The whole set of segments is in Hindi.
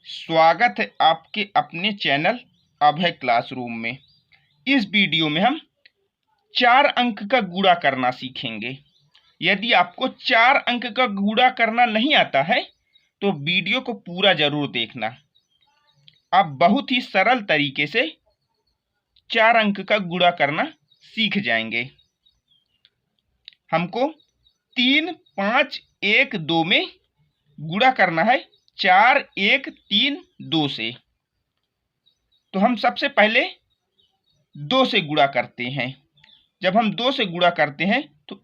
स्वागत है आपके अपने चैनल अभय क्लासरूम में। इस वीडियो में हम 4 अंक का गुणा करना सीखेंगे। यदि आपको 4 अंक का गुणा करना नहीं आता है तो वीडियो को पूरा जरूर देखना। आप बहुत ही सरल तरीके से 4 अंक का गुणा करना सीख जाएंगे। हमको 3, 5, 1, 2 में गुणा करना है 4, 1, 3, 2 से। तो हम सबसे पहले 2 से गुणा करते हैं। जब हम 2 से गुणा करते हैं तो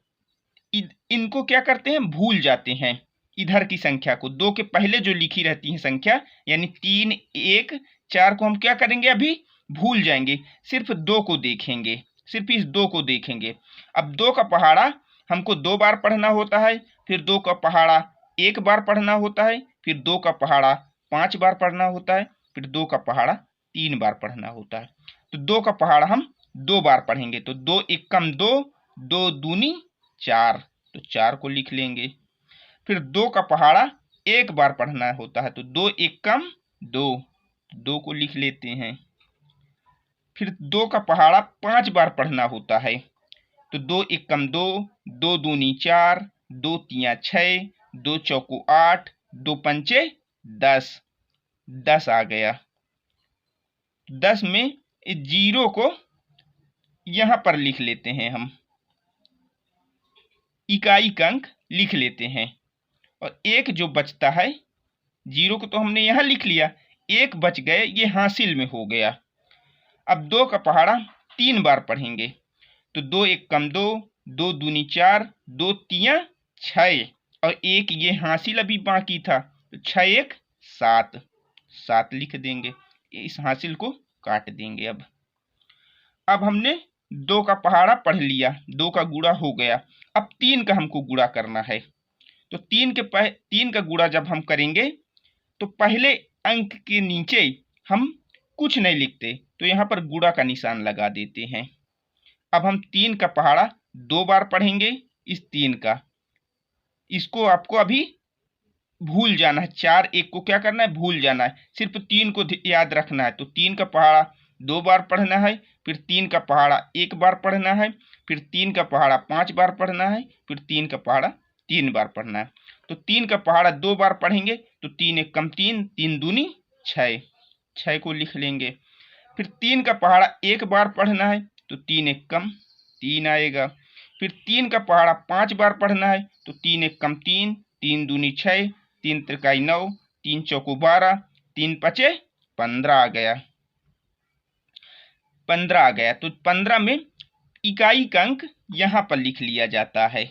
इनको क्या करते हैं, भूल जाते हैं। इधर की संख्या को 2 के पहले जो लिखी रहती है संख्या यानी 3, 1, 4 को हम क्या करेंगे, अभी भूल जाएंगे। सिर्फ 2 को देखेंगे, सिर्फ इस 2 को देखेंगे। अब 2 का पहाड़ा हमको 2 बार पढ़ना होता है, फिर 2 का पहाड़ा 1 बार पढ़ना होता है, फिर 2 का पहाड़ा 5 बार पढ़ना होता है, फिर 2 का पहाड़ा 3 बार पढ़ना होता है। तो 2 का पहाड़ा हम 2 बार पढ़ेंगे। तो 2 एकम 2, 2 दूनी 4, तो 4 को लिख लेंगे। फिर 2 का पहाड़ा 1 बार पढ़ना होता है, तो 2 एकम 2, 2 को लिख लेते हैं। फिर 2 का पहाड़ा 5 बार पढ़ना होता है, तो 2 एकम 2, 2 दूनी 4, 2 तिया 6, 2 चौको 8, 2 पंचे 10, 10 आ गया। 10 में इस 0 को यहां पर लिख लेते हैं, हम इकाई का अंक लिख लेते हैं। और 1 जो बचता है, 0 को तो हमने यहां लिख लिया, 1 बच गए, ये हासिल में हो गया। अब 2 का पहाड़ा 3 बार पढ़ेंगे, तो 2 एकम 2, 2 दूनी 4, 2 तिया 6, और 1 ये हासिल अभी बाकी था, तो 6 1 7, 7 लिख देंगे। इस हासिल को काट देंगे। अब हमने 2 का पहाड़ा पढ़ लिया, 2 का गुणा हो गया। अब 3 का हमको गुणा करना है। तो 3 का गुणा जब हम करेंगे तो पहले अंक के नीचे हम कुछ नहीं लिखते, तो यहाँ पर गुणा का निशान लगा देते हैं। अब हम 3 का पहाड़ा 2 बार पढ़ेंगे। इस 3 का, इसको आपको अभी भूल जाना है। 4 1 को क्या करना है, भूल जाना है। सिर्फ 3 को याद रखना है। तो 3 का पहाड़ा 2 बार पढ़ना है, फिर 3 का पहाड़ा 1 बार पढ़ना है, फिर 3 का पहाड़ा 5 बार पढ़ना है, फिर 3 का पहाड़ा 3 बार पढ़ना है। तो 3 का पहाड़ा 2 बार पढ़ेंगे, तो 3 एकम 3, 3 दूनी 6, 6 को लिख लेंगे। फिर 3 का पहाड़ा 1 बार पढ़ना है, तो 3 एकम 3 आएगा। फिर 3 का पहाड़ा 5 बार पढ़ना है, तो 3 एकम 3, 3 दूनी 6, 3 त्रिकाई 9, 3 चौको 12, 3 पचे 15 आ गया। 15 आ गया। तो 15 में इकाई का अंक यहां पर लिख लिया जाता है।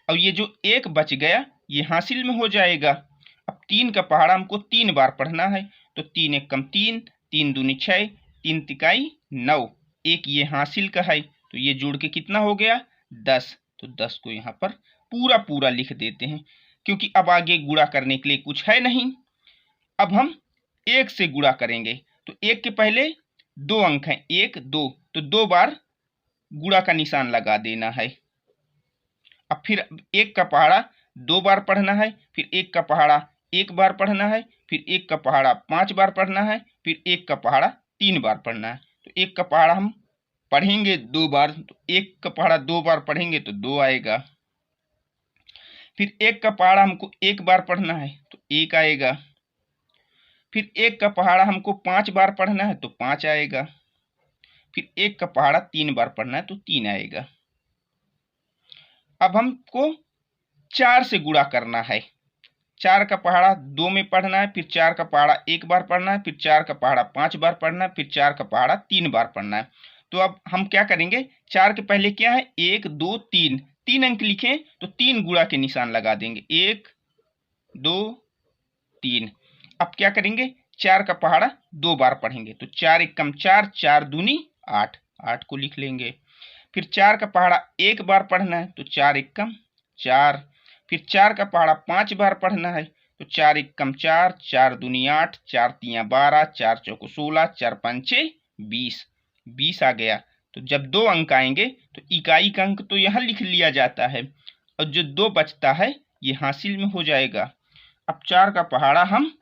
और ये जो 1 बच गया ये हासिल में हो जाएगा। अब 3 का पहाड़ा हमको 3 बार पढ़ना है, तो 3 एकम 3, 3 दूनी 6, 3 तिकाई 9, 1 ये हासिल का है, तो ये जोड़ के कितना हो गया, 10। तो 10 को यहाँ पर पूरा लिख देते हैं, क्योंकि अब आगे गुणा करने के लिए कुछ है नहीं। अब हम 1 से गुणा करेंगे, तो 1 के पहले 2 अंक हैं, 1 2, तो 2 बार गुणा का निशान लगा देना है। अब फिर 1 का पहाड़ा 2 बार पढ़ना है, फिर 1 का पहाड़ा 1 बार पढ़ना है, फिर 1 का पहाड़ा 5 बार पढ़ना है, फिर 1 का पहाड़ा 3 बार पढ़ना है। तो 1 का पहाड़ा हम पढ़ेंगे 2 बार, तो 1 का पहाड़ा 2 बार पढ़ेंगे तो 2 आएगा। फिर 1 का पहाड़ा हमको 1 बार पढ़ना है, तो 1 आएगा। फिर 1 का पहाड़ा हमको 5 बार पढ़ना है, तो 5 आएगा। फिर 1 का पहाड़ा 3 बार पढ़ना है, तो 3 आएगा। अब हमको 4 से गुणा करना है। 4 का पहाड़ा 2 में पढ़ना है, फिर 4 का पहाड़ा 1 बार पढ़ना है, फिर 4 का पहाड़ा 5 बार पढ़ना है, फिर 4 का पहाड़ा 3 बार पढ़ना है। तो अब हम क्या करेंगे, 4 के पहले क्या है, 1 2 3, 3 अंक लिखें तो 3 गुणा के निशान लगा देंगे, 1 2 3। अब क्या करेंगे, 4 का पहाड़ा 2 बार पढ़ेंगे, तो 4 एकम 4, 4 दूनी 8, 8 को लिख लेंगे। फिर 4 का पहाड़ा 1 बार पढ़ना है, तो 4 एकम 4। फिर 4 का पहाड़ा 5 बार पढ़ना है, तो 4 एकम 4, 4 दूनी 8, 4 तिया 12, 4 चौको 16, 4 पंचे 20, 20 आ गया। तो जब 2 अंक आएंगे तो इकाई का अंक तो यहाँ लिख लिया जाता है, और जो 2 बचता है ये हासिल में हो जाएगा। अब 4 का पहाड़ा हम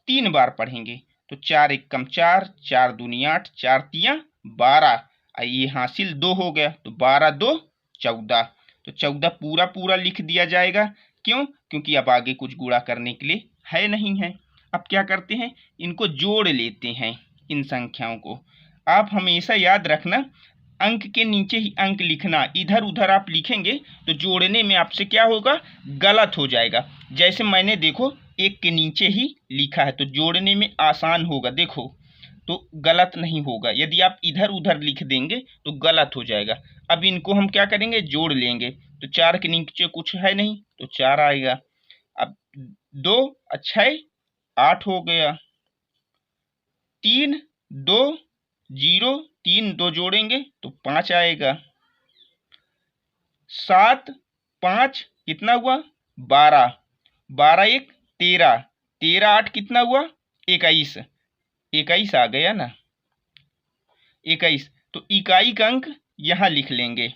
3 बार पढ़ेंगे। तो 4 एकम 4, 4 दूनी 8, 4 तियां 12, ये हासिल 2 हो गया, तो 12 2 14। तो 14 पूरा पूरा लिख दिया जाएगा। क्यों? क्योंकि अब आगे कुछ गुणा करने के लिए है नहीं है। अब क्या करते हैं, इनको जोड़ लेते हैं इन संख्याओं को। आप हमेशा याद रखना, अंक के नीचे ही अंक लिखना, इधर उधर आप लिखेंगे तो जोड़ने में आपसे क्या होगा, गलत हो जाएगा। जैसे मैंने देखो 1 के नीचे ही लिखा है, तो जोड़ने में आसान होगा, देखो तो गलत नहीं होगा। यदि आप इधर उधर लिख देंगे तो गलत हो जाएगा। अब इनको हम क्या करेंगे, जोड़ लेंगे। तो 4 के नीचे कुछ है नहीं, तो 4 आएगा। अब 2 और 6 8 हो गया। 3 2 0, 3 2 जोड़ेंगे तो 5 आएगा। 7 5 कितना हुआ, 12, 12 1 13, 13 8 कितना हुआ, 21, 21 आ गया ना, 21। तो इकाई का अंक यहाँ लिख लेंगे,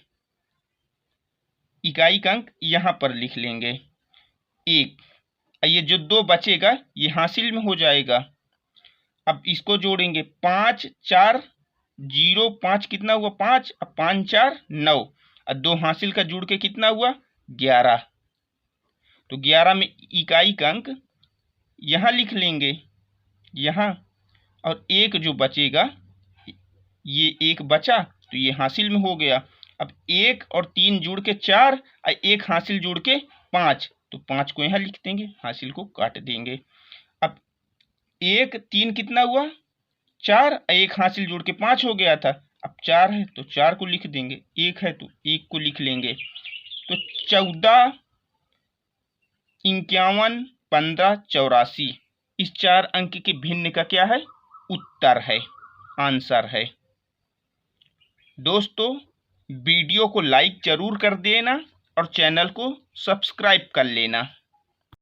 इकाई का अंक यहाँ पर लिख लेंगे 1। ये जो 2 बचेगा ये हासिल में हो जाएगा। अब इसको जोड़ेंगे, 5 4 0, 5 कितना हुआ, 5, अब 5 4 9, और 2 हासिल का जुड़ के कितना हुआ, 11। तो 11 में इकाई का अंक यहाँ लिख लेंगे, यहाँ, और 1 जो बचेगा, ये 1 बचा तो ये हासिल में हो गया। अब 1 और 3 जुड़ के 4 और 1 हासिल जुड़ के 5, तो 5 को यहाँ लिख देंगे, हासिल को काट देंगे। अब 1 3 कितना हुआ, 4, 1 हासिल जुड़ के 5 हो गया था। अब 4 है तो 4 को लिख देंगे, 1 है तो 1 को लिख लेंगे। तो 14 51 15 84 इस 4 अंक के भिन्न का क्या है, उत्तर है, आंसर है। दोस्तों वीडियो को लाइक जरूर कर देना और चैनल को सब्सक्राइब कर लेना।